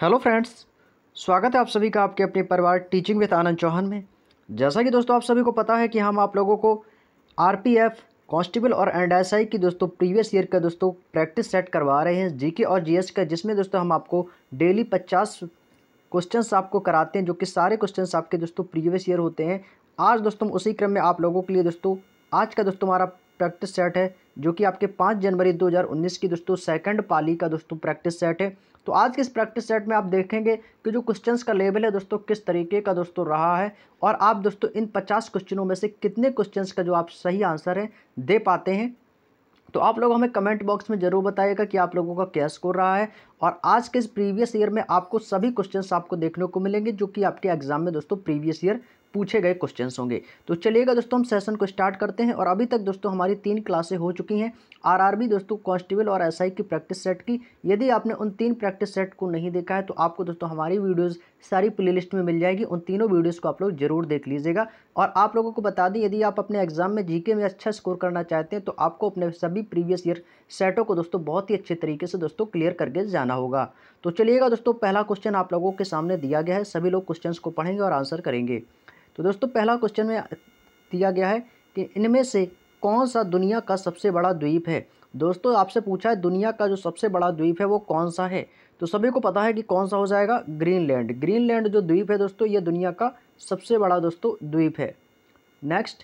Hello friends, स्वागत है आप सभी का आपके अपने परिवार टीचिंग विद आनंद चौहान में। जैसा कि दोस्तों आप सभी को पता है कि हम आप लोगों को आरपीएफ, कांस्टेबल और एनएसआई की दोस्तों प्रीवियस ईयर का दोस्तों प्रैक्टिस सेट करवा रहे हैं जीके और जीएस का, जिसमें दोस्तों हम आपको डेली 50 क्वेश्चंस आपको कराते हैं, जो कि सारे क्वेश्चंस आपके दोस्तों प्रीवियस ईयर होते हैं। आज दोस्तों उसी क्रम में आप लोगों के लिए दोस्तों आज का दोस्तों हमारा प्रैक्टिस सेट है, जो कि आपके 5 जनवरी 2019 की दोस्तों सेकंड पाली का दोस्तों प्रैक्टिस सेट है। तो आज के इस प्रैक्टिस सेट में आप देखेंगे कि जो क्वेश्चंस का लेवल है दोस्तों किस तरीके का दोस्तों रहा है, और आप दोस्तों इन 50 क्वेश्चनों में से कितने क्वेश्चंस का जो आप सही आंसर है दे पाते हैं। तो आप लोग हमें कमेंट बॉक्स में ज़रूर बताइएगा कि आप लोगों का क्या स्कोर रहा है। और आज के इस प्रीवियस ईयर में आपको सभी क्वेश्चंस आपको देखने को मिलेंगे, जो कि आपके एग्जाम में दोस्तों प्रीवियस ईयर पूछे गए क्वेश्चंस होंगे। तो चलिएगा दोस्तों हम सेशन को स्टार्ट करते हैं। और अभी तक दोस्तों हमारी 3 क्लासें हो चुकी हैं आरआरबी दोस्तों कांस्टेबल और एसआई की प्रैक्टिस सेट की। यदि आपने उन 3 प्रैक्टिस सेट को नहीं देखा है तो आपको दोस्तों हमारी वीडियोज़ सारी प्लेलिस्ट में मिल जाएगी, उन तीनों वीडियोज़ को आप लोग जरूर देख लीजिएगा। और आप लोगों को बता दें, यदि आप अपने एग्जाम में जीके में अच्छा स्कोर करना चाहते हैं तो आपको अपने सभी प्रीवियस ईयर सेटों को दोस्तों बहुत ही अच्छे तरीके से दोस्तों क्लियर करके जाना होगा। तो चलिएगा दोस्तों, पहला क्वेश्चन आप लोगों के सामने दिया गया है, सभी लोग क्वेश्चंस को पढ़ेंगे और आंसर करेंगे। तो दोस्तों पहला क्वेश्चन में दिया गया है कि इनमें से कौन सा दुनिया का सबसे बड़ा द्वीप है। दोस्तों आपसे पूछा है दुनिया का जो सबसे बड़ा द्वीप है वो कौन सा है, तो सभी को पता है कि कौन सा हो जाएगा, ग्रीनलैंड। ग्रीनलैंड जो द्वीप है दोस्तों ये दुनिया का सबसे बड़ा दोस्तों द्वीप है। नेक्स्ट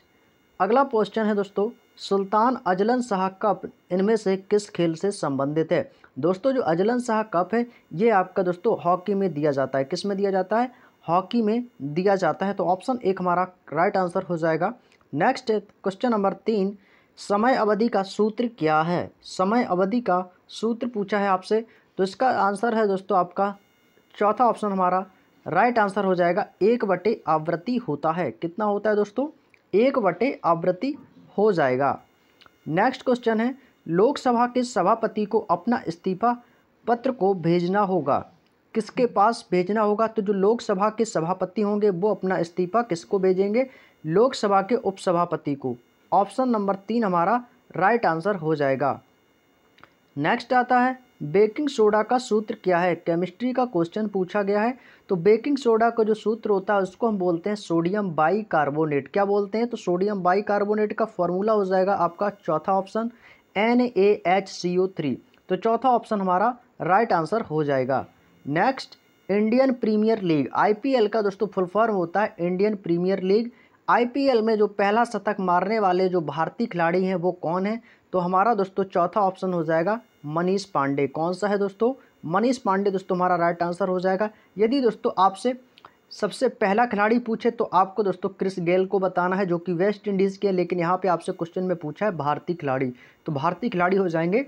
अगला क्वेश्चन है दोस्तों, सुल्तान अजलन शाह कप इनमें से किस खेल से संबंधित है। दोस्तों जो अजलन शाह कप है ये आपका दोस्तों हॉकी में दिया जाता है। किस में दिया जाता है? हॉकी में दिया जाता है। तो ऑप्शन 1 हमारा राइट आंसर हो जाएगा। नेक्स्ट क्वेश्चन नंबर 3, समय अवधि का सूत्र क्या है। समय अवधि का सूत्र पूछा है आपसे, तो इसका आंसर है दोस्तों आपका चौथा ऑप्शन हमारा राइट आंसर हो जाएगा। 1/आवृत्ति होता है। कितना होता है दोस्तों? 1/आवृत्ति हो जाएगा। नेक्स्ट क्वेश्चन है, लोकसभा के सभापति को अपना इस्तीफा पत्र को भेजना होगा, किसके पास भेजना होगा? तो जो लोकसभा के सभापति होंगे वो अपना इस्तीफा किसको भेजेंगे? लोकसभा के उपसभापति को। ऑप्शन नंबर 3 हमारा राइट आंसर हो जाएगा। नेक्स्ट आता है, बेकिंग सोडा का सूत्र क्या है। केमिस्ट्री का क्वेश्चन पूछा गया है। तो बेकिंग सोडा का जो सूत्र होता है उसको हम बोलते हैं सोडियम बाइकार्बोनेट। क्या बोलते हैं? तो सोडियम बाइकार्बोनेट का फॉर्मूला हो जाएगा आपका चौथा ऑप्शन NaHCO3। तो चौथा ऑप्शन हमारा राइट आंसर हो जाएगा। Next Indian Premier League, IPL का दोस्तों फुल फॉर्म होता है इंडियन प्रीमियर लीग। आईपीएल में जो पहला शतक मारने वाले जो भारतीय खिलाड़ी हैं वो कौन है? तो हमारा दोस्तों चौथा ऑप्शन हो जाएगा मनीष पांडे। कौन सा है दोस्तों? मनीष पांडे दोस्तों हमारा राइट आंसर हो जाएगा। यदि दोस्तों आपसे सबसे पहला खिलाड़ी पूछे तो आपको दोस्तों क्रिस गेल को बताना है, जो कि वेस्ट इंडीज़ के हैं, लेकिन यहाँ पे आपसे क्वेश्चन में पूछा है भारतीय खिलाड़ी, तो भारतीय खिलाड़ी हो जाएंगे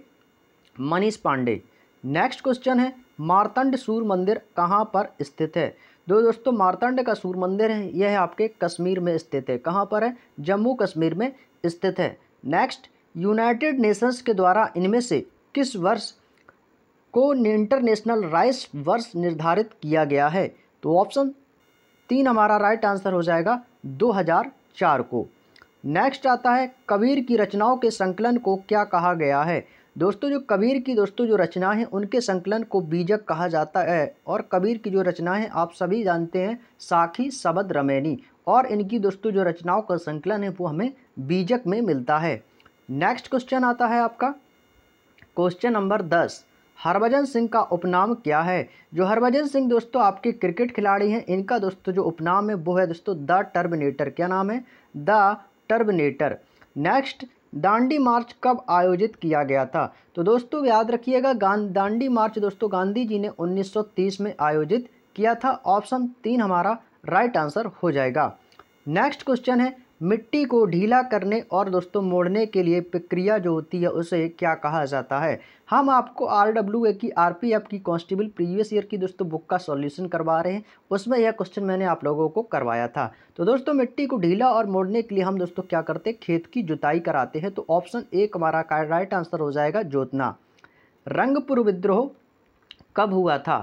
मनीष पांडे। नेक्स्ट क्वेश्चन है, मार्तंड सूर्य मंदिर कहाँ पर स्थित है। दोस्तों मार्तंड का सूर्य मंदिर है यह है आपके कश्मीर में स्थित है। कहाँ पर है? जम्मू कश्मीर में स्थित है। नेक्स्ट, यूनाइटेड नेशंस के द्वारा इनमें से किस वर्ष को इंटरनेशनल राइस वर्ष निर्धारित किया गया है। तो ऑप्शन 3 हमारा राइट आंसर हो जाएगा 2004 को। नेक्स्ट आता है, कबीर की रचनाओं के संकलन को क्या कहा गया है। दोस्तों जो कबीर की दोस्तों जो रचना है उनके संकलन को बीजक कहा जाता है। और कबीर की जो रचना है आप सभी जानते हैं साखी, शबद, रमैनी, और इनकी दोस्तों जो रचनाओं का संकलन है वो हमें बीजक में मिलता है। नेक्स्ट क्वेश्चन आता है आपका क्वेश्चन नंबर 10, हरभजन सिंह का उपनाम क्या है। जो हरभजन सिंह दोस्तों आपके क्रिकेट खिलाड़ी हैं, इनका दोस्तों जो उपनाम है वो है दोस्तों द टर्मिनेटर। क्या नाम है? The terminator. नेक्स्ट, दांडी मार्च कब आयोजित किया गया था। तो दोस्तों याद रखिएगा दांडी मार्च दोस्तों गांधी जी ने 1930 में आयोजित किया था। ऑप्शन 3 हमारा राइट आंसर हो जाएगा। नेक्स्ट क्वेश्चन है, मिट्टी को ढीला करने और दोस्तों मोड़ने के लिए प्रक्रिया जो होती है उसे क्या कहा जाता है। हम आपको RWA की, RPF की, कांस्टेबल प्रीवियस ईयर की दोस्तों बुक का सॉल्यूशन करवा रहे हैं, उसमें यह क्वेश्चन मैंने आप लोगों को करवाया था। तो दोस्तों मिट्टी को ढीला और मोड़ने के लिए हम दोस्तों क्या करते हैं? खेत की जुताई कराते हैं। तो ऑप्शन 1 हमारा राइट आंसर हो जाएगा जोतना। रंगपुर विद्रोह कब हुआ था।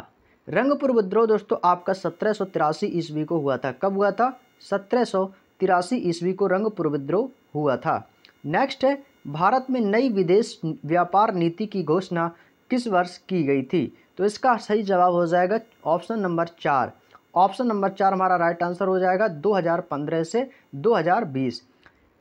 रंगपुर विद्रोह दोस्तों आपका 1783 ईस्वी को हुआ था। कब हुआ था? 1783 ईस्वी को रंगपुर विद्रोह हुआ था। नेक्स्ट है, भारत में नई विदेश व्यापार नीति की घोषणा किस वर्ष की गई थी। तो इसका सही जवाब हो जाएगा ऑप्शन नंबर 4। ऑप्शन नंबर 4 हमारा राइट आंसर हो जाएगा 2015 से 2020।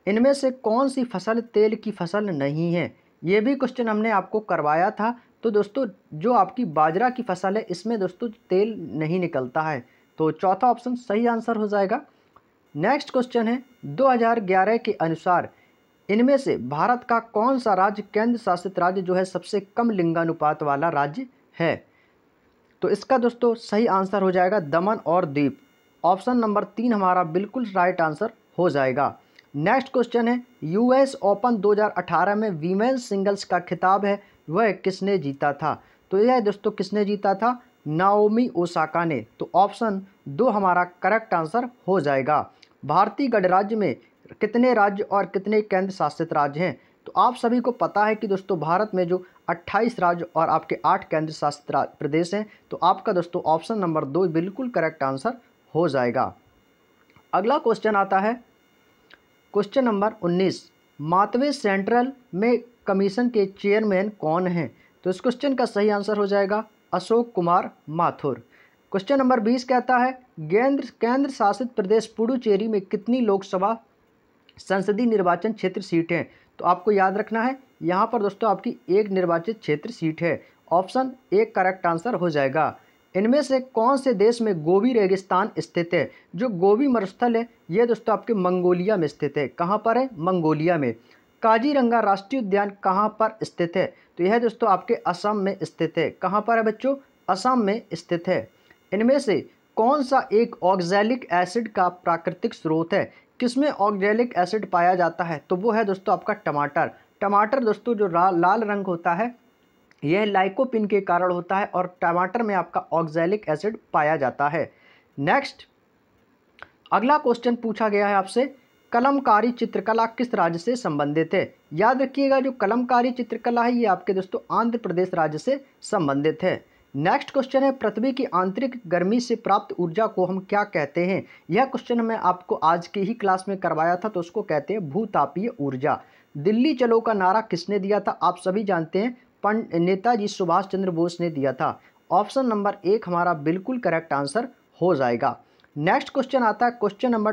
इनमें से कौन सी फसल तेल की फसल नहीं है? ये भी क्वेश्चन हमने आपको करवाया था। तो दोस्तों जो आपकी बाजरा की फसल है इसमें दोस्तों तेल नहीं निकलता है, तो चौथा ऑप्शन सही आंसर हो जाएगा। नेक्स्ट क्वेश्चन है 2011 के अनुसार इनमें से भारत का कौन सा राज्य केंद्र शासित राज्य जो है सबसे कम लिंगानुपात वाला राज्य है? तो इसका दोस्तों सही आंसर हो जाएगा दमन और दीव। ऑप्शन नंबर 3 हमारा बिल्कुल राइट आंसर हो जाएगा। नेक्स्ट क्वेश्चन है यूएस ओपन 2018 में वीमेंस सिंगल्स का खिताब है वह किसने जीता था? तो यह दोस्तों किसने जीता था? नाओमी ओसाका ने। तो ऑप्शन 2 हमारा करेक्ट आंसर हो जाएगा। भारतीय गणराज्य में कितने राज्य और कितने केंद्र शासित राज्य हैं? तो आप सभी को पता है कि दोस्तों भारत में जो 28 राज्य और आपके 8 केंद्र शासित प्रदेश हैं। तो आपका दोस्तों ऑप्शन नंबर 2 बिल्कुल करेक्ट आंसर हो जाएगा। अगला क्वेश्चन आता है क्वेश्चन नंबर 19, मातवे सेंट्रल में कमीशन के चेयरमैन कौन हैं? तो इस क्वेश्चन का सही आंसर हो जाएगा अशोक कुमार माथुर। क्वेश्चन नंबर 20 कहता है केंद्र शासित प्रदेश पुडुचेरी में कितनी लोकसभा संसदीय निर्वाचन क्षेत्र सीट है? तो आपको याद रखना है यहाँ पर दोस्तों आपकी एक निर्वाचित क्षेत्र सीट है। ऑप्शन 1 करेक्ट आंसर हो जाएगा। इनमें से कौन से देश में गोबी रेगिस्तान स्थित है? जो गोबी मरुस्थल है ये दोस्तों आपके मंगोलिया में स्थित है। कहाँ पर है? मंगोलिया में। काजीरंगा राष्ट्रीय उद्यान कहाँ पर स्थित है? तो यह दोस्तों आपके असम में स्थित है। कहाँ पर है बच्चों? असम में स्थित है। इनमें से कौन सा एक ऑक्सैलिक एसिड का प्राकृतिक स्रोत है? किसमें ऑक्सैलिक एसिड पाया जाता है? तो वो है दोस्तों आपका टमाटर। टमाटर दोस्तों जो लाल रंग होता है यह लाइकोपिन के कारण होता है और टमाटर में आपका ऑक्सैलिक एसिड पाया जाता है। नेक्स्ट अगला क्वेश्चन पूछा गया है आपसे, कलमकारी चित्रकला किस राज्य से संबंधित है? याद रखिएगा जो कलमकारी चित्रकला है ये आपके दोस्तों आंध्र प्रदेश राज्य से संबंधित है। नेक्स्ट क्वेश्चन है पृथ्वी की आंतरिक गर्मी से प्राप्त ऊर्जा को हम क्या कहते हैं? यह क्वेश्चन मैं आपको आज की ही क्लास में करवाया था, तो उसको कहते हैं भूतापीय ऊर्जा। दिल्ली चलो का नारा किसने दिया था? आप सभी जानते हैं नेताजी सुभाष चंद्र बोस ने दिया था। ऑप्शन नंबर 1 हमारा बिल्कुल करेक्ट आंसर हो जाएगा। नेक्स्ट क्वेश्चन आता है क्वेश्चन नंबर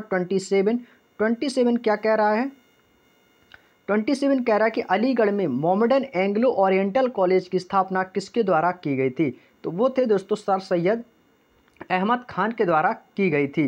27 क्या कह रहा है? 27 कह रहा है कि अलीगढ़ में मोहम्मडन एंग्लो ओरिएंटल कॉलेज की स्थापना किसके द्वारा की गई थी? तो वो थे दोस्तों सर सैयद अहमद खान के द्वारा की गई थी।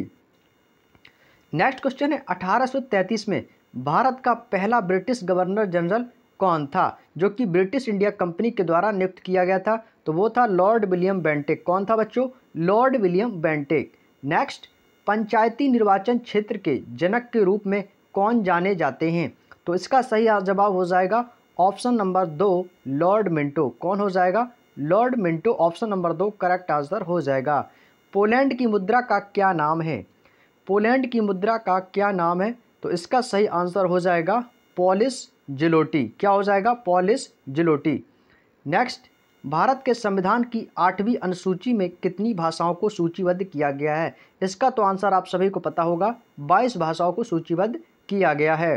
नेक्स्ट क्वेश्चन है 1833 में भारत का पहला ब्रिटिश गवर्नर जनरल कौन था जो कि ब्रिटिश इंडिया कंपनी के द्वारा नियुक्त किया गया था? तो वो था लॉर्ड विलियम बेंटिक। कौन था बच्चों? Lord William Bentinck. नेक्स्ट पंचायती निर्वाचन क्षेत्र के जनक के रूप में कौन जाने जाते हैं? तो इसका सही जवाब हो जाएगा ऑप्शन नंबर 2 लॉर्ड मिंटो। कौन हो जाएगा? Lord Minto. Option number 2 correct answer हो जाएगा। पोलैंड की मुद्रा का क्या नाम है? पोलैंड की मुद्रा का क्या नाम है? तो इसका सही आंसर हो जाएगा पॉलिश जिलोटी। क्या हो जाएगा? पॉलिश जिलोटी। नेक्स्ट भारत के संविधान की 8वीं अनुसूची में कितनी भाषाओं को सूचीबद्ध किया गया है? इसका तो आंसर आप सभी को पता होगा, 22 भाषाओं को सूचीबद्ध किया गया है।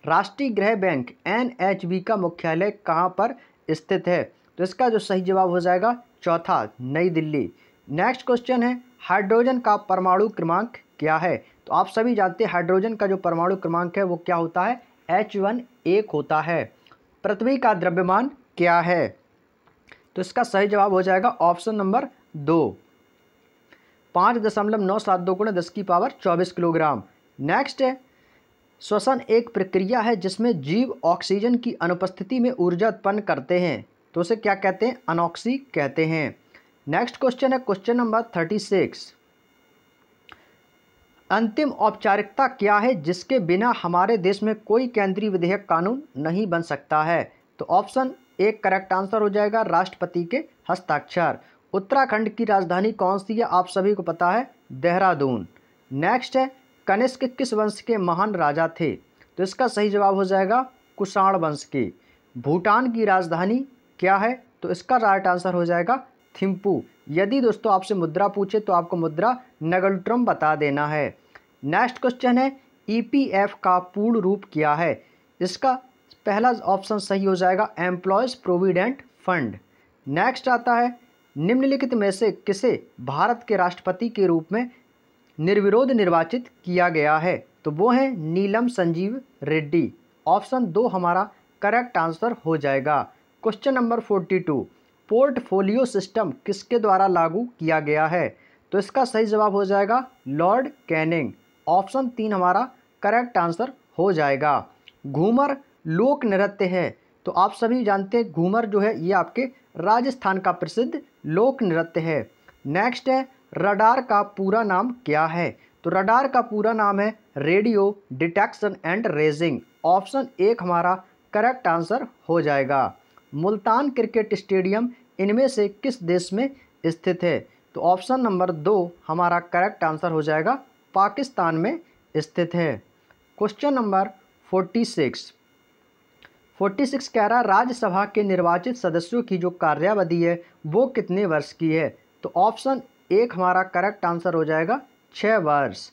राष्ट्रीय गृह बैंक NHB का मुख्यालय कहाँ पर स्थित है? तो इसका जो सही जवाब हो जाएगा चौथा, नई दिल्ली। नेक्स्ट क्वेश्चन है हाइड्रोजन का परमाणु क्रमांक क्या है? तो आप सभी जानते हैं हाइड्रोजन का जो परमाणु क्रमांक है वो क्या होता है? H1 1 होता है। पृथ्वी का द्रव्यमान क्या है? तो इसका सही जवाब हो जाएगा ऑप्शन नंबर 2 5.972 × 10⁻24 किलोग्राम। नेक्स्ट है श्वसन एक प्रक्रिया है जिसमें जीव ऑक्सीजन की अनुपस्थिति में ऊर्जा उत्पन्न करते हैं, तो उसे क्या कहते हैं? अनॉक्सी कहते हैं। नेक्स्ट क्वेश्चन है क्वेश्चन नंबर 36, अंतिम औपचारिकता क्या है जिसके बिना हमारे देश में कोई केंद्रीय विधेयक कानून नहीं बन सकता है? तो ऑप्शन 1 करेक्ट आंसर हो जाएगा राष्ट्रपति के हस्ताक्षर। उत्तराखंड की राजधानी कौन सी है? आप सभी को पता है देहरादून। नेक्स्ट है कनिष्क किस वंश के महान राजा थे? तो इसका सही जवाब हो जाएगा कुषाण वंश के। भूटान की राजधानी क्या है? तो इसका राइट आंसर हो जाएगा थिम्पू। यदि दोस्तों आपसे मुद्रा पूछे तो आपको मुद्रा नगलट्रम बता देना है। नेक्स्ट क्वेश्चन है EPF का पूर्ण रूप क्या है? इसका पहला ऑप्शन सही हो जाएगा एम्प्लॉयज़ प्रोविडेंट फंड। नेक्स्ट आता है निम्नलिखित में से किसे भारत के राष्ट्रपति के रूप में निर्विरोध निर्वाचित किया गया है? तो वो हैं नीलम संजीव रेड्डी। ऑप्शन 2 हमारा करेक्ट आंसर हो जाएगा। क्वेश्चन नंबर 42, पोर्टफोलियो सिस्टम किसके द्वारा लागू किया गया है? तो इसका सही जवाब हो जाएगा लॉर्ड कैनिंग। ऑप्शन 3 हमारा करेक्ट आंसर हो जाएगा। घूमर लोक नृत्य है, तो आप सभी जानते हैं घूमर जो है ये आपके राजस्थान का प्रसिद्ध लोक नृत्य है। नेक्स्ट है रडार का पूरा नाम क्या है? तो रडार का पूरा नाम है radio detection and raising. Option 1 हमारा करेक्ट आंसर हो जाएगा। मुल्तान क्रिकेट स्टेडियम इनमें से किस देश में स्थित है? तो ऑप्शन नंबर 2 हमारा करेक्ट आंसर हो जाएगा पाकिस्तान में स्थित है। क्वेश्चन नंबर 46 कह रहा है राज्यसभा के निर्वाचित सदस्यों की जो कार्यावधि है वो कितने वर्ष की है? तो ऑप्शन 1 हमारा करेक्ट आंसर हो जाएगा 6 वर्ष।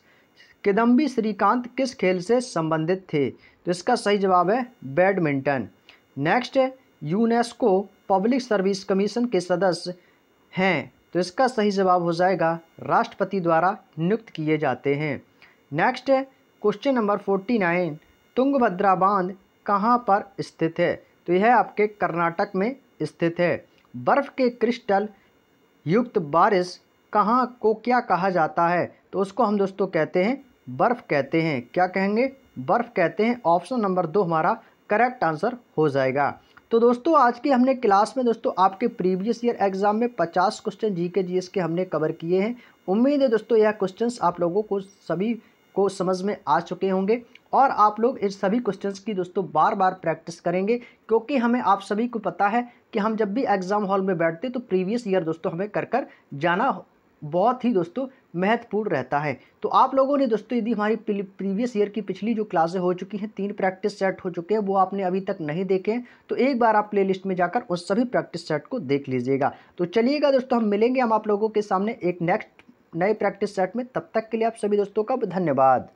किदम्बी श्रीकांत किस खेल से संबंधित थे? तो इसका सही जवाब है बैडमिंटन। नेक्स्ट है यूनेस्को पब्लिक सर्विस कमीशन के सदस्य हैं, तो इसका सही जवाब हो जाएगा राष्ट्रपति द्वारा नियुक्त किए जाते हैं। नेक्स्ट है क्वेश्चन नंबर 49, तुंगभद्रा बांध कहाँ पर स्थित है? तो यह आपके कर्नाटक में स्थित है। बर्फ़ के क्रिस्टल युक्त बारिश कहाँ को क्या कहा जाता है? तो उसको हम दोस्तों कहते हैं बर्फ़ कहते हैं। क्या कहेंगे? बर्फ़ कहते हैं। ऑप्शन नंबर 2 हमारा करेक्ट आंसर हो जाएगा। तो दोस्तों आज की हमने क्लास में दोस्तों आपके प्रीवियस ईयर एग्जाम में 50 क्वेश्चन जीके जीएस के हमने कवर किए हैं। उम्मीद है दोस्तों यह क्वेश्चंस आप लोगों को सभी को समझ में आ चुके होंगे और आप लोग इन सभी क्वेश्चंस की दोस्तों बार बार प्रैक्टिस करेंगे, क्योंकि हमें आप सभी को पता है कि हम जब भी एग्ज़ाम हॉल में बैठते तो प्रीवियस ईयर दोस्तों हमें कर जाना बहुत ही दोस्तों महत्वपूर्ण रहता है। तो आप लोगों ने दोस्तों यदि हमारी प्रीवियस ईयर की पिछली जो क्लासें हो चुकी हैं 3 प्रैक्टिस सेट हो चुके हैं, वो आपने अभी तक नहीं देखे हैं तो एक बार आप प्लेलिस्ट में जाकर उस सभी प्रैक्टिस सेट को देख लीजिएगा। तो चलिएगा दोस्तों हम मिलेंगे हम आप लोगों के सामने एक नेक्स्ट नए प्रैक्टिस सेट में। तब तक के लिए आप सभी दोस्तों का धन्यवाद।